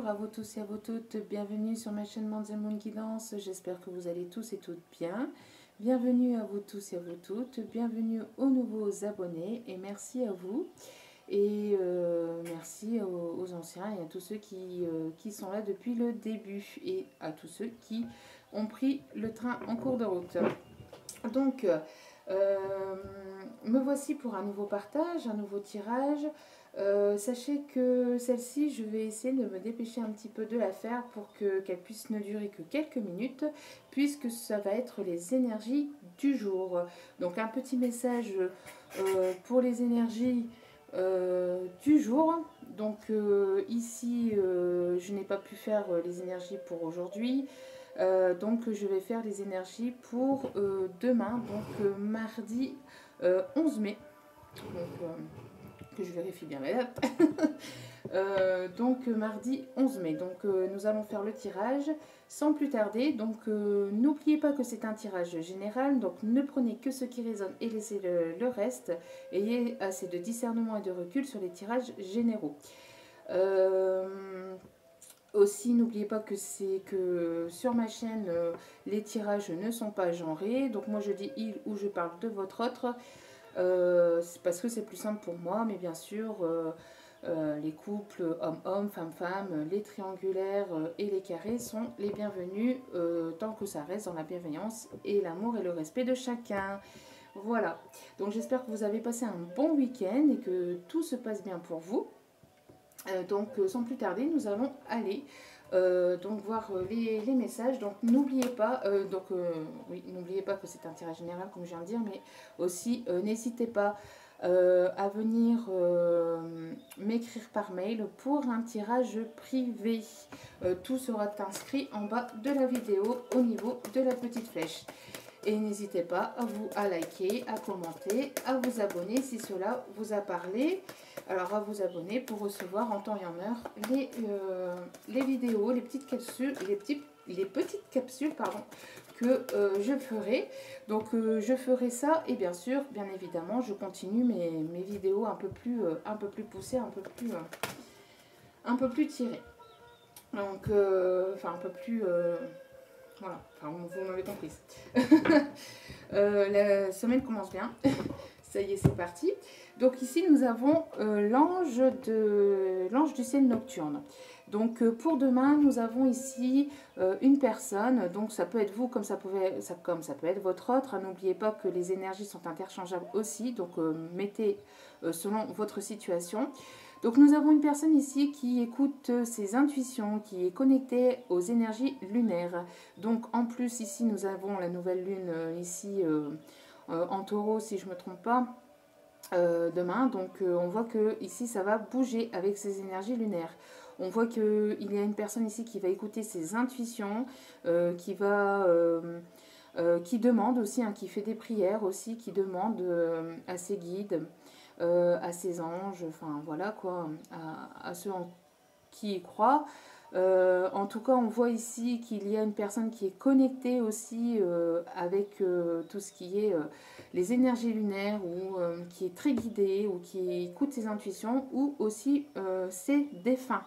à vous tous et à vous toutes, bienvenue sur ma chaîne Manzel Moon Guidance, j'espère que vous allez tous et toutes bien. Bienvenue à vous tous et à vous toutes, bienvenue aux nouveaux abonnés et merci à vous. Et merci aux anciens et à tous ceux qui sont là depuis le début et à tous ceux qui ont pris le train en cours de route. Donc, me voici pour un nouveau partage, un nouveau tirage. Sachez que celle-ci, je vais essayer de me dépêcher un petit peu de la faire pour qu'elle puisse ne durer que quelques minutes, puisque ça va être les énergies du jour. Donc un petit message pour les énergies du jour. Donc ici, je n'ai pas pu faire les énergies pour aujourd'hui. Donc je vais faire les énergies pour demain, donc mardi 11 mai. Donc, que je vérifie bien la date. Donc mardi 11 mai. Donc nous allons faire le tirage sans plus tarder. Donc n'oubliez pas que c'est un tirage général. Donc ne prenez que ce qui résonne et laissez le reste. Ayez assez de discernement et de recul sur les tirages généraux. Aussi, n'oubliez pas que c'est que sur ma chaîne, les tirages ne sont pas genrés. Donc moi je dis il ou je parle de votre autre. C'est parce que c'est plus simple pour moi, mais bien sûr, les couples homme-homme, femme-femme, les triangulaires et les carrés sont les bienvenus tant que ça reste dans la bienveillance et l'amour et le respect de chacun. Voilà, donc j'espère que vous avez passé un bon week-end et que tout se passe bien pour vous. Donc sans plus tarder, nous allons aller donc voir les messages. Donc n'oubliez pas, oui, n'oubliez pas que c'est un tirage général comme je viens de dire, mais aussi n'hésitez pas à venir m'écrire par mail pour un tirage privé. Tout sera inscrit en bas de la vidéo au niveau de la petite flèche. Et n'hésitez pas à liker, à commenter, à vous abonner si cela vous a parlé. Alors à vous abonner pour recevoir en temps et en heure les vidéos, les petites capsules, les petites capsules pardon, que je ferai. Donc je ferai ça et bien sûr, bien évidemment, je continue mes vidéos un peu plus poussées, un peu plus tirées. Donc enfin un peu plus voilà, enfin, vous m'avez compris. La semaine commence bien. Ça y est, c'est parti. Donc ici, nous avons l'ange du ciel nocturne. Donc pour demain, nous avons ici une personne. Donc ça peut être vous comme ça peut être votre autre. N'oubliez pas que les énergies sont interchangeables aussi. Donc mettez selon votre situation. Donc nous avons une personne ici qui écoute ses intuitions, qui est connectée aux énergies lunaires. Donc en plus ici nous avons la nouvelle lune ici en taureau si je ne me trompe pas demain. Donc on voit que ici ça va bouger avec ces énergies lunaires. On voit qu'il y a une personne ici qui va écouter ses intuitions, qui demande aussi, hein, qui fait des prières aussi, qui demande à ses guides, à ses anges, enfin voilà quoi, à ceux qui y croient. En tout cas, on voit ici qu'il y a une personne qui est connectée aussi avec tout ce qui est les énergies lunaires, ou qui est très guidée, ou qui écoute ses intuitions, ou aussi ses défunts.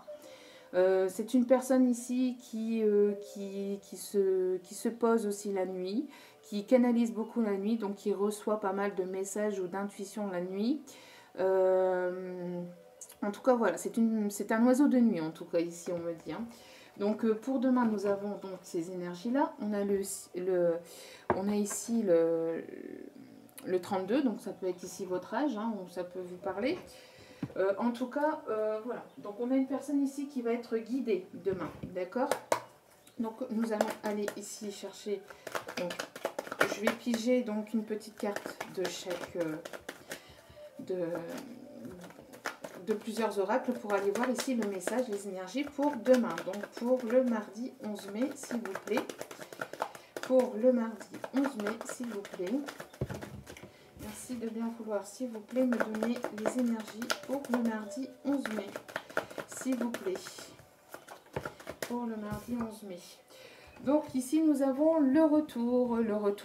C'est une personne ici qui se pose aussi la nuit, qui canalise beaucoup la nuit, donc qui reçoit pas mal de messages ou d'intuitions la nuit. En tout cas, voilà, c'est un oiseau de nuit, en tout cas, ici, on me dit. Hein. Donc, pour demain, nous avons donc ces énergies-là. On a ici le 32, donc ça peut être ici votre âge, hein, ou ça peut vous parler. En tout cas, voilà. Donc, on a une personne ici qui va être guidée demain, d'accord? Donc, nous allons aller ici chercher. Donc, je vais piger donc une petite carte de chaque... de plusieurs oracles pour aller voir ici le message, les énergies pour demain. Donc pour le mardi 11 mai, s'il vous plaît. Pour le mardi 11 mai, s'il vous plaît. Merci de bien vouloir, s'il vous plaît, me donner les énergies pour le mardi 11 mai. S'il vous plaît. Pour le mardi 11 mai. Donc ici, nous avons le retour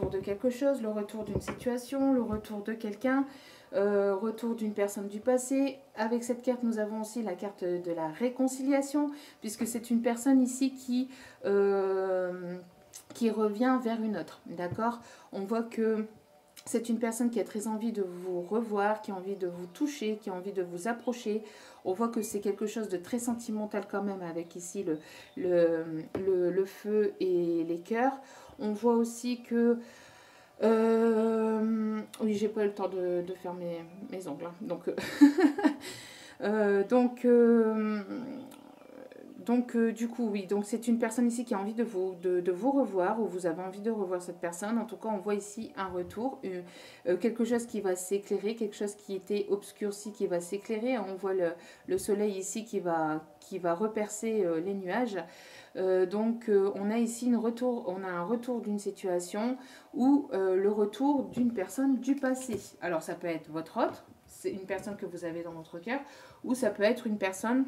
de quelque chose, le retour d'une situation, le retour de quelqu'un. retour d'une personne du passé. Avec cette carte, nous avons aussi la carte de la réconciliation, puisque c'est une personne ici qui revient vers une autre, d'accord? On voit que c'est une personne qui a très envie de vous revoir, qui a envie de vous toucher, qui a envie de vous approcher. On voit que c'est quelque chose de très sentimental quand même, avec ici le feu et les cœurs. On voit aussi que... oui, j'ai pas eu le temps de faire mes ongles, hein. Donc, du coup, oui, donc c'est une personne ici qui a envie de vous revoir, ou vous avez envie de revoir cette personne. En tout cas, on voit ici un retour, quelque chose qui va s'éclairer, quelque chose qui était obscurci qui va s'éclairer. On voit le soleil ici qui va repercer les nuages. On a ici on a un retour d'une situation ou le retour d'une personne du passé. Alors, ça peut être votre autre, c'est une personne que vous avez dans votre cœur, ou ça peut être une personne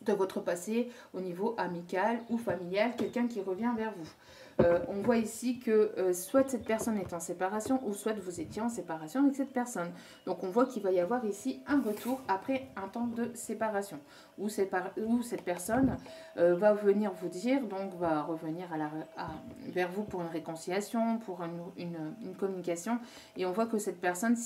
de votre passé au niveau amical ou familial, quelqu'un qui revient vers vous. On voit ici que soit cette personne est en séparation, ou soit vous étiez en séparation avec cette personne. Donc on voit qu'il va y avoir ici un retour après un temps de séparation, où cette personne va venir vous dire, donc va revenir vers vous pour une réconciliation, pour une communication. Et on voit que cette personne,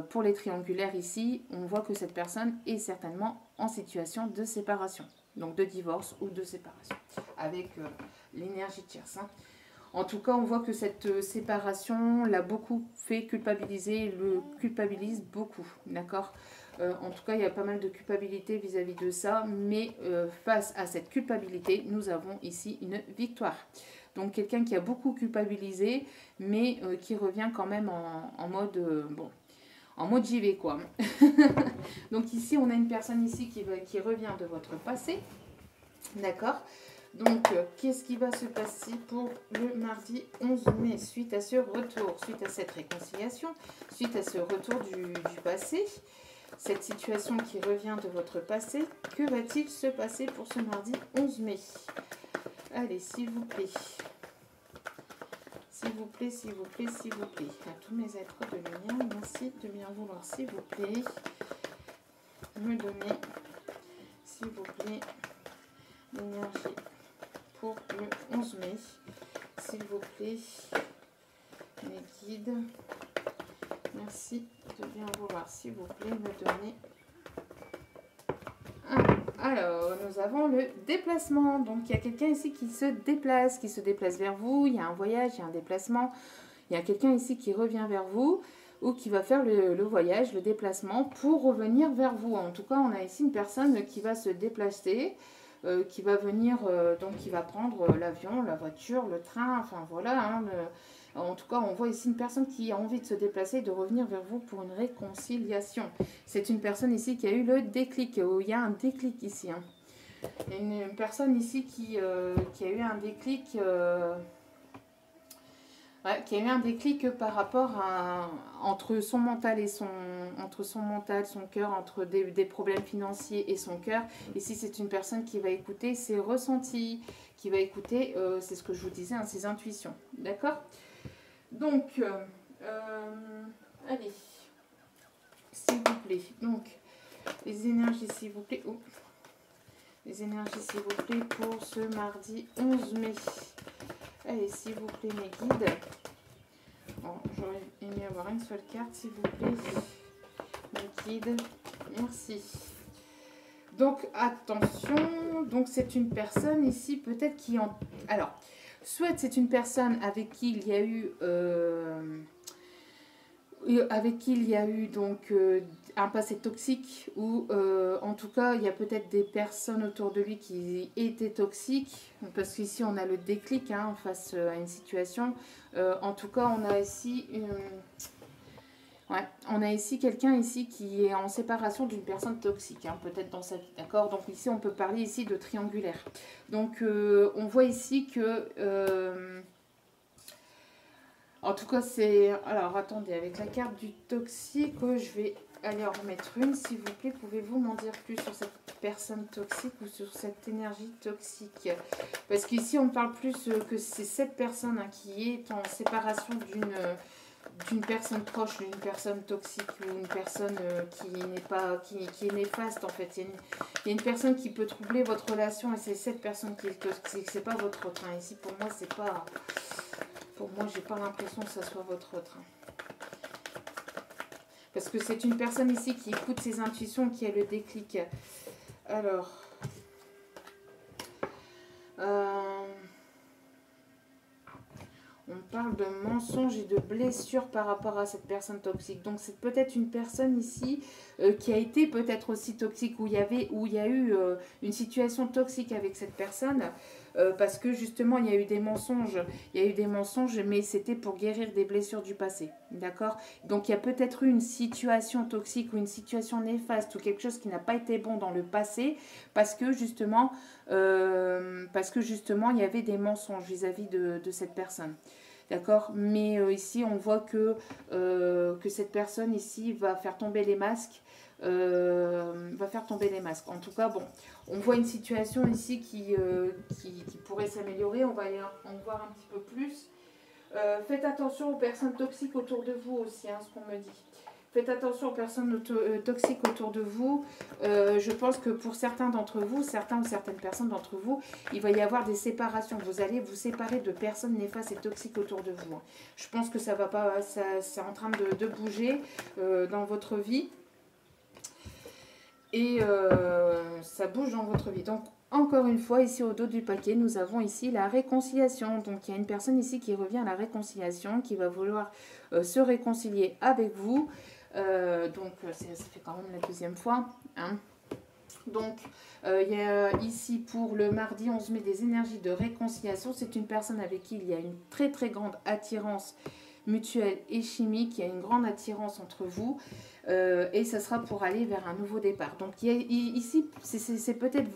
pour les triangulaires ici, on voit que cette personne est certainement en situation de séparation, donc de divorce ou de séparation, avec l'énergie tierce, hein. En tout cas, on voit que cette séparation l'a beaucoup fait culpabiliser, le culpabilise beaucoup, d'accord? En tout cas, il y a pas mal de culpabilité vis-à-vis de ça, mais face à cette culpabilité, nous avons ici une victoire. Donc, quelqu'un qui a beaucoup culpabilisé, mais qui revient quand même en mode, en mode j'y vais, quoi. Donc ici, on a une personne ici qui revient de votre passé, d'accord? Donc, qu'est-ce qui va se passer pour le mardi 11 mai, suite à ce retour, suite à cette réconciliation, suite à ce retour du passé, cette situation qui revient de votre passé, que va-t-il se passer pour ce mardi 11 mai? Allez, s'il vous plaît. S'il vous plaît, s'il vous plaît, s'il vous plaît. À tous mes êtres de lumière, merci de bien vouloir, s'il vous plaît, me donner, s'il vous plaît, l'énergie pour le 11 mai. S'il vous plaît, mes guides, merci de bien vouloir, s'il vous plaît, me donner. Alors, nous avons le déplacement. Donc, il y a quelqu'un ici qui se déplace vers vous. Il y a un voyage, il y a un déplacement. Il y a quelqu'un ici qui revient vers vous ou qui va faire le voyage, le déplacement pour revenir vers vous. En tout cas, on a ici une personne qui va se déplacer, qui va venir, donc qui va prendre l'avion, la voiture, le train, enfin voilà, hein, en tout cas, on voit ici une personne qui a envie de se déplacer et de revenir vers vous pour une réconciliation. C'est une personne ici qui a eu le déclic. Il y a un déclic ici, hein. Il y a une personne ici qui a eu un déclic... qui a eu un déclic par rapport entre son mental et son cœur, entre des problèmes financiers et son cœur. Ici, c'est une personne qui va écouter ses ressentis, qui va écouter, c'est ce que je vous disais, hein, ses intuitions. D'accord? Donc, allez, s'il vous plaît. Donc, les énergies, s'il vous plaît. Oh. Les énergies, s'il vous plaît, pour ce mardi 11 mai. Allez, s'il vous plaît, mes guides. Bon, j'aurais aimé avoir une seule carte, s'il vous plaît. Mes guides, merci. Donc, attention. Donc, c'est une personne ici, peut-être qui en... Alors, soit c'est une personne avec qui il y a eu... donc un passé toxique, ou en tout cas il y a peut-être des personnes autour de lui qui étaient toxiques, parce qu'ici on a le déclic, hein, face à une situation. En tout cas on a ici quelqu'un ici qui est en séparation d'une personne toxique, hein, peut-être dans sa vie, d'accord? Donc ici on peut parler ici de triangulaire. Donc on voit ici que en tout cas, c'est... Alors, attendez, avec la carte du toxique, je vais aller en remettre une. S'il vous plaît, pouvez-vous m'en dire plus sur cette personne toxique ou sur cette énergie toxique? Parce qu'ici, on parle plus que c'est cette personne, hein, qui est en séparation d'une personne proche, d'une personne toxique ou une personne qui est néfaste en fait. Il y a une personne qui peut troubler votre relation et c'est cette personne qui est toxique, c'est pas votre autre. Hein. Ici pour moi c'est pas, pour moi j'ai pas l'impression que ça soit votre autre. Hein. Parce que c'est une personne ici qui écoute ses intuitions, qui a le déclic. Alors, on parle de mensonges et de blessures par rapport à cette personne toxique. Donc c'est peut-être une personne ici qui a été peut-être aussi toxique, où il y a eu une situation toxique avec cette personne, parce que justement il y a eu des mensonges. Il y a eu des mensonges, mais c'était pour guérir des blessures du passé. D'accord? Donc il y a peut-être eu une situation toxique ou une situation néfaste ou quelque chose qui n'a pas été bon dans le passé, parce que justement il y avait des mensonges vis-à-vis de cette personne. D'accord? Mais ici, on voit que cette personne ici va faire tomber les masques. En tout cas, bon, on voit une situation ici qui pourrait s'améliorer. On va en voir un petit peu plus. Faites attention aux personnes toxiques autour de vous aussi, hein, ce qu'on me dit. Faites attention aux personnes toxiques autour de vous. Je pense que pour certains d'entre vous, certaines personnes d'entre vous, il va y avoir des séparations. Vous allez vous séparer de personnes néfastes et toxiques autour de vous. Je pense que ça va pas, c'est en train de bouger dans votre vie. Et ça bouge dans votre vie. Donc, encore une fois, ici au dos du paquet, nous avons ici la réconciliation. Donc, il y a une personne ici qui revient à la réconciliation, qui va vouloir se réconcilier avec vous. Donc, ça fait quand même la deuxième fois. Hein. Donc, il y a ici pour le mardi 11 mai des énergies de réconciliation. C'est une personne avec qui il y a une très très grande attirance mutuelle et chimique. Il y a une grande attirance entre vous. Et ça sera pour aller vers un nouveau départ. Donc, ici, c'est peut-être...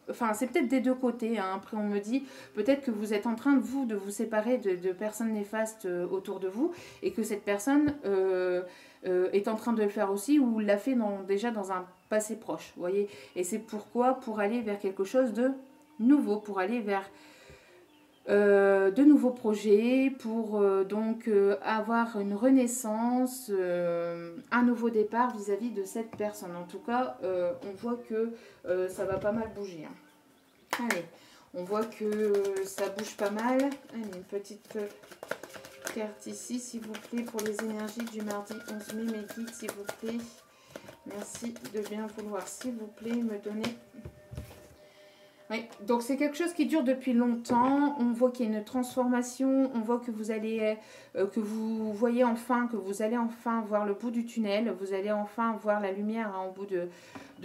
Enfin, c'est peut-être des deux côtés. Hein. Après, on me dit peut-être que vous êtes en train, de vous séparer de personnes néfastes autour de vous et que cette personne est en train de le faire aussi ou l'a fait déjà dans un passé proche. Vous voyez? Et c'est pourquoi? Pour aller vers quelque chose de nouveau, pour aller vers de nouveaux projets, pour avoir une renaissance, un nouveau départ vis-à-vis de cette personne. En tout cas, on voit que ça va pas mal bouger. Hein. Allez, on voit que ça bouge pas mal. Allez, une petite carte ici, s'il vous plaît, pour les énergies du mardi 11 mai, mes guides, s'il vous plaît. Merci de bien vouloir, s'il vous plaît, me donner... Oui, donc c'est quelque chose qui dure depuis longtemps. On voit qu'il y a une transformation. On voit que vous allez, que vous voyez enfin, que vous allez enfin voir le bout du tunnel. Vous allez enfin voir la lumière hein, au bout de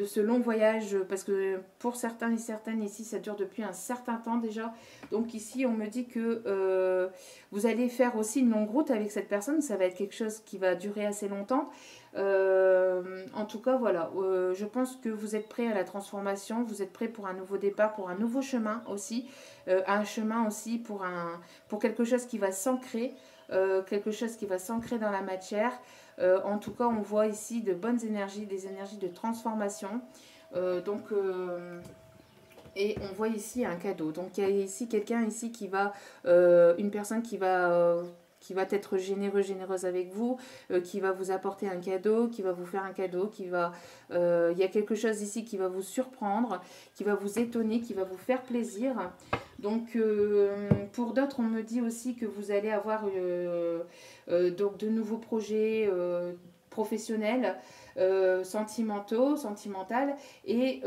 ce long voyage. Parce que pour certains et certaines ici, ça dure depuis un certain temps déjà. Donc ici, on me dit que vous allez faire aussi une longue route avec cette personne. Ça va être quelque chose qui va durer assez longtemps. En tout cas, voilà. Je pense que vous êtes prêts à la transformation. Vous êtes prêts pour un nouveau départ, pour un nouveau chemin aussi. Un chemin aussi pour quelque chose qui va s'ancrer. Quelque chose qui va s'ancrer dans la matière. En tout cas, on voit ici de bonnes énergies, des énergies de transformation. Et on voit ici un cadeau. Donc, il y a ici quelqu'un ici qui va... une personne qui va être généreuse avec vous, qui va vous apporter un cadeau, qui va vous faire un cadeau, il y a quelque chose ici qui va vous surprendre, qui va vous étonner, qui va vous faire plaisir. Donc, pour d'autres, on me dit aussi que vous allez avoir donc de nouveaux projets professionnels, sentimentales. Et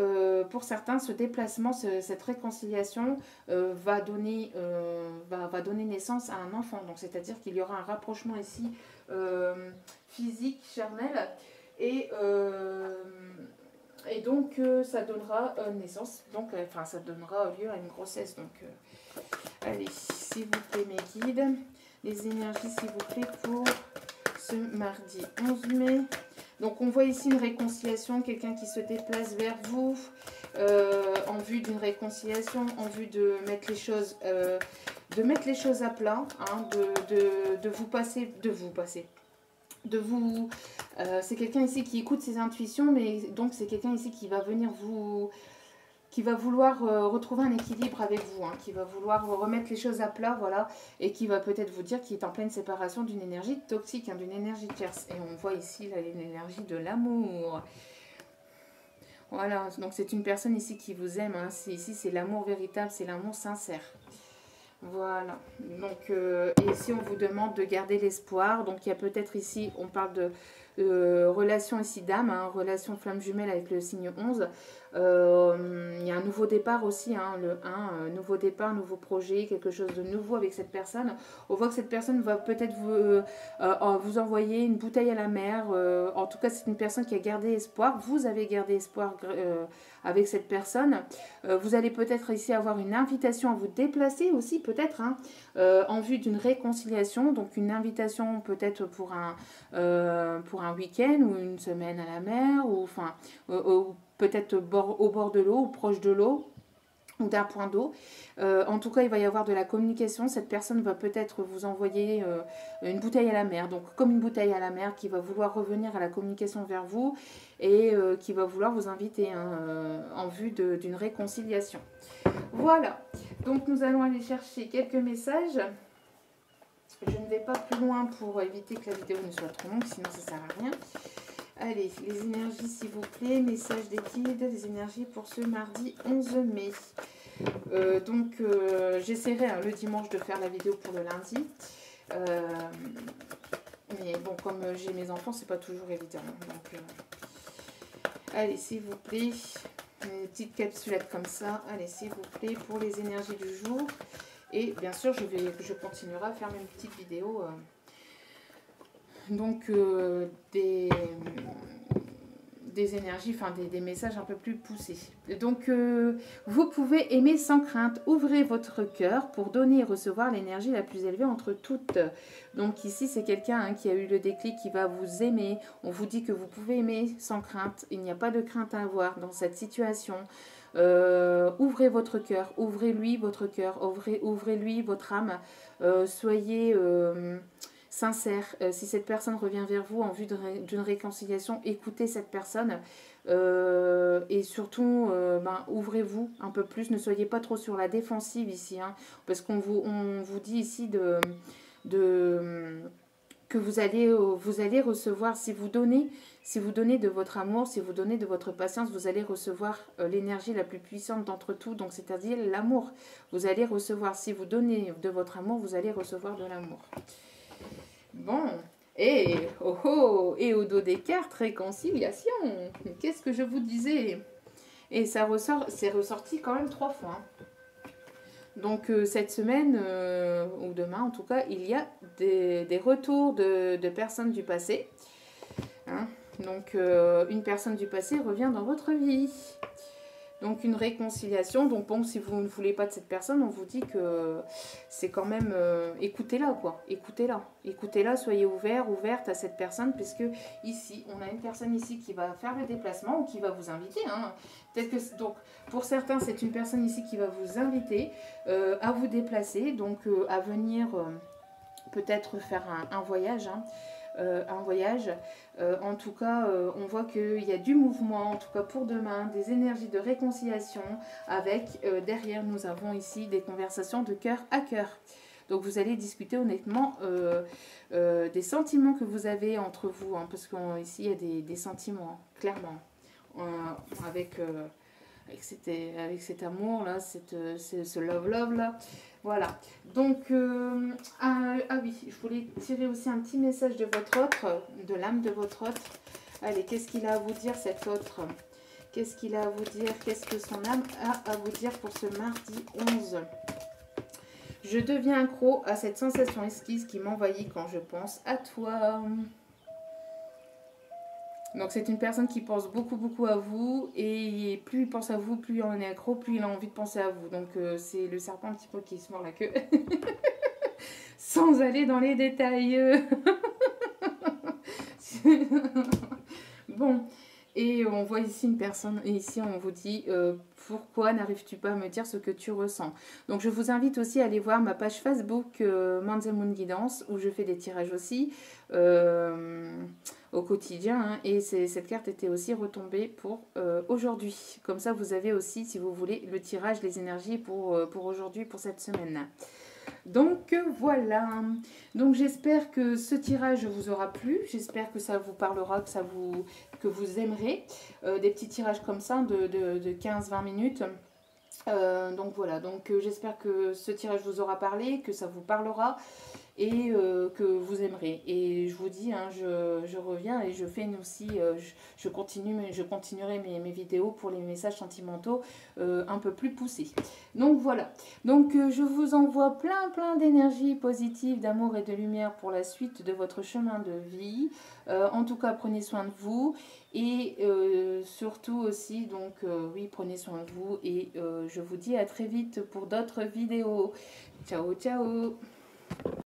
pour certains, ce déplacement, cette réconciliation va donner naissance à un enfant. Donc, c'est-à-dire qu'il y aura un rapprochement ici physique, charnel. Et donc, ça donnera naissance. Donc, ça donnera lieu à une grossesse. Donc, allez, s'il vous plaît, mes guides, les énergies, s'il vous plaît, pour ce mardi 11 mai. Donc, on voit ici une réconciliation, quelqu'un qui se déplace vers vous en vue d'une réconciliation, en vue de mettre les choses, à plat, hein, c'est quelqu'un ici qui écoute ses intuitions, mais donc c'est quelqu'un ici qui va venir qui va vouloir retrouver un équilibre avec vous, hein, qui va vouloir remettre les choses à plat, voilà, et qui va peut-être vous dire qu'il est en pleine séparation d'une énergie toxique, hein, d'une énergie tierce. Et on voit ici là, l'énergie de l'amour. Voilà, donc c'est une personne ici qui vous aime, hein. Ici c'est l'amour véritable, c'est l'amour sincère. Voilà, donc et si on vous demande de garder l'espoir, donc il y a peut-être ici, on parle de relation ici d'âme, hein, relation flamme jumelle avec le signe 11. Il y a un nouveau départ aussi, hein, le 1, nouveau départ, nouveau projet, quelque chose de nouveau avec cette personne. On voit que cette personne va peut-être vous envoyer une bouteille à la mer. En tout cas, c'est une personne qui a gardé espoir. Vous avez gardé espoir avec cette personne. Vous allez peut-être ici avoir une invitation à vous déplacer aussi, peut-être, hein, en vue d'une réconciliation. Donc une invitation peut-être pour un week-end ou une semaine à la mer, ou enfin peut-être au bord de l'eau ou proche de l'eau ou d'un point d'eau. En tout cas, il va y avoir de la communication. Cette personne va peut-être vous envoyer une bouteille à la mer. Donc, comme une bouteille à la mer qui va vouloir revenir à la communication vers vous et qui va vouloir vous inviter, hein, en vue d'une réconciliation. Voilà. Donc, nous allons aller chercher quelques messages. Je ne vais pas plus loin pour éviter que la vidéo ne soit trop longue, sinon ça ne sert à rien. Allez, les énergies s'il vous plaît, message des guides, les énergies pour ce mardi 11 mai. J'essaierai, hein, le dimanche de faire la vidéo pour le lundi. Mais bon, comme j'ai mes enfants, c'est pas toujours évident. Donc, allez, s'il vous plaît, une petite capsulette comme ça. Allez, s'il vous plaît, pour les énergies du jour. Et bien sûr, je continuerai à faire mes petites vidéos. Des énergies, enfin des messages un peu plus poussés. Donc, vous pouvez aimer sans crainte. Ouvrez votre cœur pour donner et recevoir l'énergie la plus élevée entre toutes. Donc ici, c'est quelqu'un, hein, qui a eu le déclic, qui va vous aimer. On vous dit que vous pouvez aimer sans crainte. Il n'y a pas de crainte à avoir dans cette situation. Ouvrez votre cœur, ouvrez-lui votre cœur, ouvrez-lui votre âme. Soyez sincère. Si cette personne revient vers vous en vue d'une réconciliation, écoutez cette personne. Et surtout, ouvrez-vous un peu plus. Ne soyez pas trop sur la défensive ici, hein, parce qu'on vous dit ici que vous allez recevoir, si vous donnez de votre amour, si vous donnez de votre patience, vous allez recevoir l'énergie la plus puissante d'entre tout, donc c'est-à-dire l'amour. Vous allez recevoir, si vous donnez de votre amour, vous allez recevoir de l'amour. Bon, et au dos des cartes, réconciliation. Qu'est-ce que je vous disais? Et ça ressort, c'est ressorti quand même 3 fois. Hein. Donc cette semaine, ou demain en tout cas, il y a des retours de personnes du passé. Hein. Donc une personne du passé revient dans votre vie. Donc une réconciliation. Donc bon, si vous ne voulez pas de cette personne, on vous dit que c'est quand même... écoutez-la, quoi. Écoutez-la, soyez ouverte à cette personne, puisque ici, on a une personne ici qui va faire le déplacement ou qui va vous inviter. Hein. Peut-être que, donc, pour certains, c'est une personne ici qui va vous inviter à vous déplacer, donc à venir peut-être faire un voyage. Hein. En tout cas, on voit qu'il y a du mouvement, en tout cas pour demain, des énergies de réconciliation avec, derrière nous avons ici des conversations de cœur à cœur. Donc vous allez discuter honnêtement des sentiments que vous avez entre vous, hein, parce qu'ici il y a des sentiments, hein, clairement, avec cet amour-là, ce love-là. Voilà. Donc, oui, je voulais tirer aussi un petit message de votre autre, de l'âme de votre autre. Allez, qu'est-ce qu'il a à vous dire, cet autre? Qu'est-ce qu'il a à vous dire? Qu'est-ce que son âme a à vous dire pour ce mardi 11? Je deviens accro à cette sensation esquisse qui m'envahit quand je pense à toi. Donc c'est une personne qui pense beaucoup à vous, et plus il pense à vous, plus il en est accro, plus il a envie de penser à vous. Donc c'est le serpent un petit peu qui se mord la queue. Sans aller dans les détails. Bon, et on voit ici une personne, et ici on vous dit pourquoi n'arrives-tu pas à me dire ce que tu ressens? Donc je vous invite aussi à aller voir ma page Facebook Manzemoon Guidance, où je fais des tirages aussi. au quotidien. Hein, et cette carte était aussi retombée pour aujourd'hui. Comme ça, vous avez aussi, si vous voulez, le tirage, les énergies pour aujourd'hui, pour cette semaine. Donc voilà, donc j'espère que ce tirage vous aura plu, j'espère que ça vous parlera, que vous aimerez des petits tirages comme ça de 15-20 minutes. Donc voilà, donc j'espère que ce tirage vous aura parlé, que ça vous parlera et que vous aimerez. Et je vous dis, hein, je reviens et je fais aussi, je continuerai mes vidéos pour les messages sentimentaux un peu plus poussés. Donc voilà, donc je vous envoie plein d'énergie positive, d'amour et de lumière pour la suite de votre chemin de vie. En tout cas, prenez soin de vous et surtout aussi, donc oui, prenez soin de vous et je vous dis à très vite pour d'autres vidéos. Ciao, ciao!